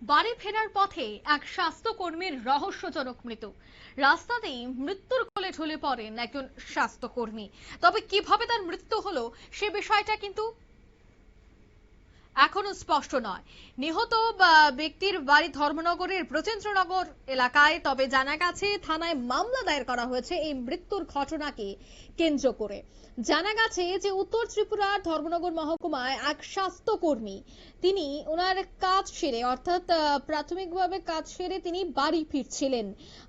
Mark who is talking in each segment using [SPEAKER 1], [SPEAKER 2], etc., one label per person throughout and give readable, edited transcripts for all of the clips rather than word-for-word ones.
[SPEAKER 1] বাড়ি ফেরার পথে এক স্বাস্থ্যকর্মীর রহস্যজনক মৃত্যু। রাস্তাতেই মৃত্যুর কোলে ঢলে পড়েন একজন স্বাস্থ্যকর্মী। তবে কিভাবে তার মৃত্যু হলো সে বিষয়টা কিন্তু এখনো স্পষ্ট নয়। নিহত ব্যক্তির বাড়ি ধর্মনগরের ব্রজেন্দ্রনগর এলাকায়। তবে জানা গেছে থানায় মামলা দায়ের করা হয়েছে এই মৃত্যুর ঘটনাকে কেন্দ্র করে। জানা গেছে যে উত্তর ত্রিপুরার ধর্মনগর মহকুমায় এক স্বাস্থ্যকর্মী তিনি ওনার কাজ সেরে অর্থাৎ প্রাথমিকভাবে কাজ সেরে তিনি বাড়ি ফিরছিলেন।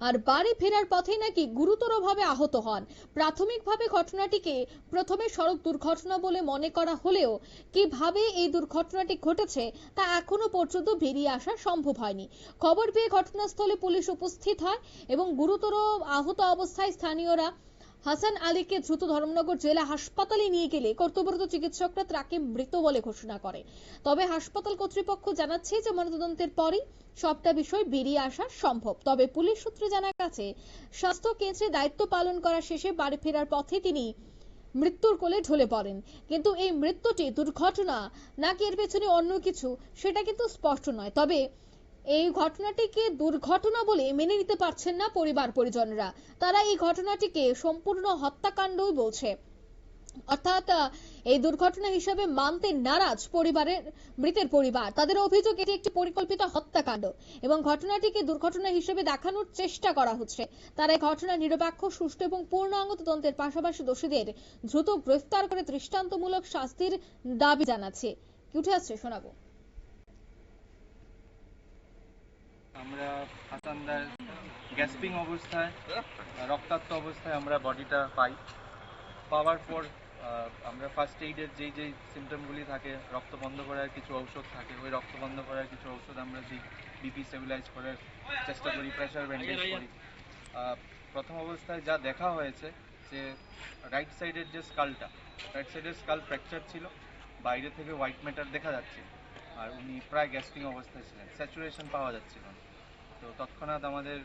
[SPEAKER 1] আর বাড়ি ফেরার পথে নাকি গুরুতরভাবে আহত হন। প্রাথমিকভাবে ঘটনাটিকে প্রথমে সড়ক দুর্ঘটনা বলে মনে করা হলেও কিভাবে এই দুর্ঘটনাটি ঘটেছে তা এখনো পর্যন্ত বেরিয়ে আসা সম্ভব হয়নি। খবর পেয়ে ঘটনাস্থলে পুলিশ উপস্থিত হয় এবং গুরুতর আহত অবস্থায় স্থানীয়রা হাসান আলীকে দ্রুত ধর্মনগর জেলা হাসপাতালে নিয়ে গেলে কর্তব্যরত চিকিৎসকরা তাকে মৃত বলে ঘোষণা করে। তবে হাসপাতাল কর্তৃপক্ষ জানাচ্ছে যে ময়নাতদন্তের পরই সবটা বিষয় বেরিয়ে আসা সম্ভব। তবে পুলিশ সূত্রে জানা গেছে স্বাস্থ্য কেন্দ্রে দায়িত্ব পালন করা শেষে বাড়ি ফেরার পথে তিনি মৃত্যুর কোলে ঢলে পড়েন। কিন্তু এই মৃত্যুটি দুর্ঘটনা নাকি এর পেছনে অন্য কিছু সেটা কিন্তু স্পষ্ট নয়। তবে এই ঘটনাটিকে দুর্ঘটনা বলে মেনে নিতে পারছেন না পরিবার পরিজনরা। তারা এই ঘটনাটিকে সম্পূর্ণ হত্যাকাণ্ডই বলছে। অর্থাৎ এই দুর্ঘটনা হিসেবে মানতে নারাজ মৃতের পরিবার। তাদের অভিযোগ এটি একটি পরিকল্পিত হত্যাকাণ্ড এবং ঘটনাটিকে দুর্ঘটনা হিসেবে দেখানোর চেষ্টা করা হচ্ছে। তারা এই ঘটনা নিরপেক্ষ, সুষ্ঠু এবং পূর্ণাঙ্গ তদন্তের পাশাপাশি দোষীদের দ্রুত গ্রেফতার করে দৃষ্টান্তমূলক শাস্তির দাবি জানাচ্ছে। কি উঠে আসছে শোনাবো।
[SPEAKER 2] আমরা হাসানদার গ্যাসপিং অবস্থায়, রক্তাক্ত অবস্থায় আমরা বডিটা পাওয়ার পর আমরা ফার্স্ট এইডের যেই সিমটমগুলি থাকে, রক্ত বন্ধ করার কিছু ঔষধ থাকে, ওই রক্ত বন্ধ করার কিছু ঔষধ আমরা দিই, বিপি স্টেবিলাইজ করার চেষ্টা করি, প্রেশার ব্যান্ডেজ করি। প্রথম অবস্থায় যা দেখা হয়েছে যে রাইট সাইডের স্কাল ফ্র্যাকচার ছিল, বাইরে থেকে হোয়াইট ম্যাটার দেখা যাচ্ছে, আর উনি প্রায় গ্যাসপিং অবস্থায় ছিলেন, স্যাচুরেশন পাওয়া যাচ্ছিল না। তো তৎক্ষণাৎ আমাদের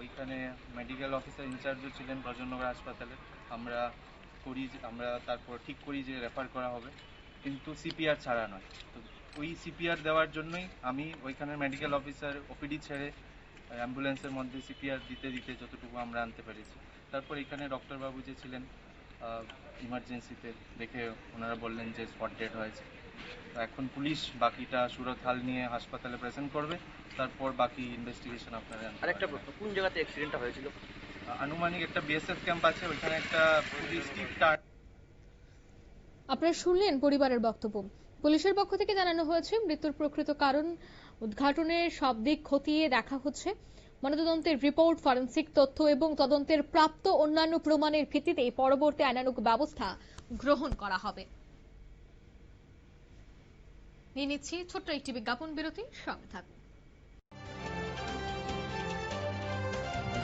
[SPEAKER 2] ওইখানে মেডিকেল অফিসার ইনচার্জও ছিলেন ব্রজেন্দ্রনগর হাসপাতালে। আমরা তারপর ঠিক করি যে রেফার করা হবে, কিন্তু সিপিআর ছাড়া নয়। তো ওই সিপিআর দেওয়ার জন্যই আমি ওইখানে মেডিকেল অফিসার ওপিডি ছেড়ে অ্যাম্বুলেন্সের মধ্যে সিপিআর দিতে দিতে যতটুকু আমরা আনতে পেরেছি। তারপর এখানে ডক্টরবাবু যে ছিলেন ইমার্জেন্সিতে, দেখে ওনারা বললেন যে স্পট ডেড হয়েছে। এখন পুলিশ বাকিটা সুরত হাল নিয়ে হাসপাতালে প্রেজেন্ট করবে, তারপর বাকি ইনভেস্টিগেশন আপনারা।
[SPEAKER 3] আরেকটা প্রশ্ন, কোন জায়গাতে অ্যাক্সিডেন্টটা হয়েছিল?
[SPEAKER 2] আনুমানিক একটা বিএসএফ ক্যাম্প আছে, ওইখানে একটা পুলিশ স্টিপ টার্ন।
[SPEAKER 1] আপনারা শুনলেন পরিবারের বক্তব্য। পুলিশের পক্ষ থেকে জানানো হয়েছে মৃত্যুর প্রকৃত কারণ উদ্ঘাটনের সব দিক খতিয়ে দেখা হচ্ছে। ময়নাতদন্তের রিপোর্ট, ফরেনসিক তথ্য এবং তদন্তের প্রাপ্ত অন্যান্য প্রমাণের ভিত্তিতে পরবর্তী আইনানুগ ব্যবস্থা গ্রহণ করা হবে। নিয়ে নিচ্ছি ছোট্ট একটি বিজ্ঞাপন বিরতি, সঙ্গে থাকুন।